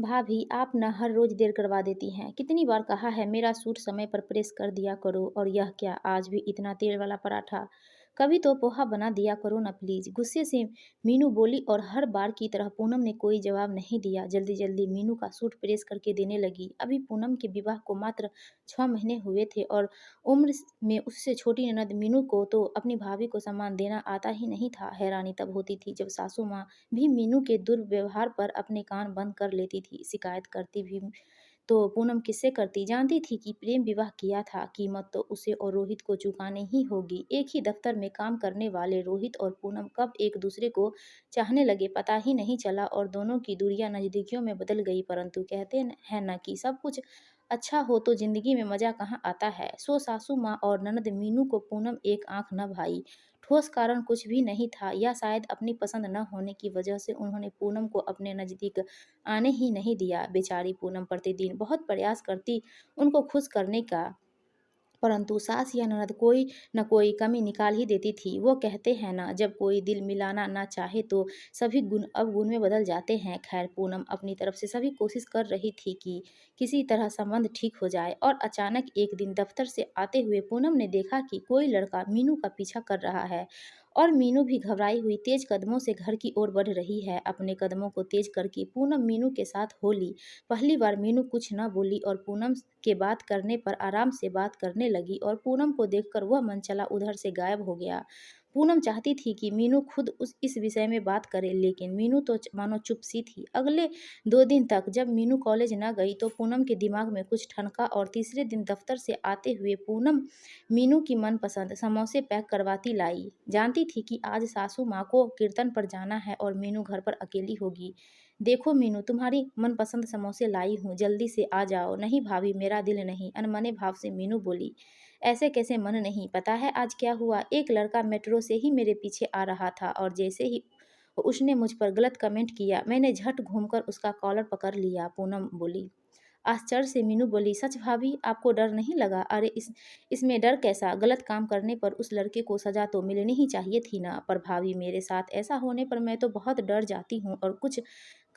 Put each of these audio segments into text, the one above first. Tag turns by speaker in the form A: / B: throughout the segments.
A: भाभी आप न हर रोज देर करवा देती हैं। कितनी बार कहा है मेरा सूट समय पर प्रेस कर दिया करो और यह क्या आज भी इतना तेल वाला पराठा। कभी तो पोहा बना दिया करो ना प्लीज। गुस्से से मीनू बोली और हर बार की तरह पूनम ने कोई जवाब नहीं दिया। जल्दी जल्दी मीनू का सूट प्रेस करके देने लगी। अभी पूनम के विवाह को मात्र 6 महीने हुए थे और उम्र में उससे छोटी ननद मीनू को तो अपनी भाभी को सम्मान देना आता ही नहीं था। हैरानी तब होती थी जब सासू माँ भी मीनू के दुर्व्यवहार पर अपने कान बंद कर लेती थी। शिकायत करती भी तो पूनम किससे करती। जानती थी कि प्रेम विवाह किया था, कीमत तो उसे और रोहित को चुकानी ही होगी। एक ही दफ्तर में काम करने वाले रोहित और पूनम कब एक दूसरे को चाहने लगे पता ही नहीं चला और दोनों की दूरियां नजदीकियों में बदल गई। परंतु कहते हैं ना कि सब कुछ अच्छा हो तो जिंदगी में मजा कहाँ आता है। सो सासू माँ और ननद मीनू को पूनम एक आंख न भाई। ठोस कारण कुछ भी नहीं था, या शायद अपनी पसंद न होने की वजह से उन्होंने पूनम को अपने नज़दीक आने ही नहीं दिया। बेचारी पूनम प्रतिदिन बहुत प्रयास करती उनको खुश करने का, परंतु सास या ननद कोई न कोई कमी निकाल ही देती थी। वो कहते हैं ना, जब कोई दिल मिलाना ना चाहे तो सभी गुण अवगुण में बदल जाते हैं। खैर पूनम अपनी तरफ से सभी कोशिश कर रही थी कि किसी तरह संबंध ठीक हो जाए और अचानक एक दिन दफ्तर से आते हुए पूनम ने देखा कि कोई लड़का मीनू का पीछा कर रहा है और मीनू भी घबराई हुई तेज कदमों से घर की ओर बढ़ रही है। अपने कदमों को तेज करके पूनम मीनू के साथ हो ली। पहली बार मीनू कुछ न बोली और पूनम के बात करने पर आराम से बात करने लगी और पूनम को देखकर वह मनचला उधर से गायब हो गया। पूनम चाहती थी कि मीनू खुद इस विषय में बात करे, लेकिन मीनू तो मानो चुप सी थी। अगले 2 दिन तक जब मीनू कॉलेज न गई तो पूनम के दिमाग में कुछ ठनका और तीसरे दिन दफ्तर से आते हुए पूनम मीनू की मनपसंद समोसे पैक करवाती लाई। जानती थी कि आज सासू माँ को कीर्तन पर जाना है और मीनू घर पर अकेली होगी। देखो मीनू, तुम्हारी मनपसंद समोसे लाई हूँ, जल्दी से आ जाओ। नहीं भाभी, मेरा दिल नहीं, अनमने भाव से मीनू बोली। ऐसे कैसे मन नहीं, पता है आज क्या हुआ। एक लड़का मेट्रो से ही मेरे पीछे आ रहा था और जैसे ही उसने मुझ पर गलत कमेंट किया, मैंने झट घूमकर उसका कॉलर पकड़ लिया। पूनम बोली। आश्चर्य से मीनू बोली, सच भाभी, आपको डर नहीं लगा? अरे इसमें डर कैसा, गलत काम करने पर उस लड़के को सजा तो मिलनी ही चाहिए थी ना। पर भाभी, मेरे साथ ऐसा होने पर मैं तो बहुत डर जाती हूँ और कुछ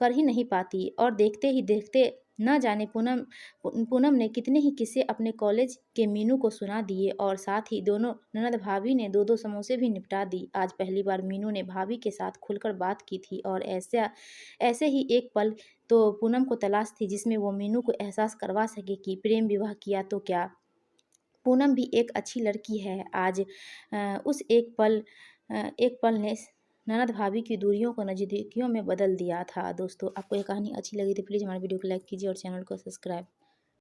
A: कर ही नहीं पाती। और देखते ही देखते न जाने पूनम ने कितने ही किस्से अपने कॉलेज के मीनू को सुना दिए और साथ ही दोनों ननद भाभी ने दो दो समोसे भी निपटा दी। आज पहली बार मीनू ने भाभी के साथ खुलकर बात की थी और ऐसा ऐसे ही एक पल तो पूनम को तलाश थी जिसमें वो मीनू को एहसास करवा सके कि प्रेम विवाह किया तो क्या, पूनम भी एक अच्छी लड़की है। आज उस एक पल ने ननद भाभी की दूरियों को नज़दीकियों में बदल दिया था। दोस्तों, आपको ये कहानी अच्छी लगी तो प्लीज़ हमारे वीडियो को लाइक कीजिए और चैनल को सब्सक्राइब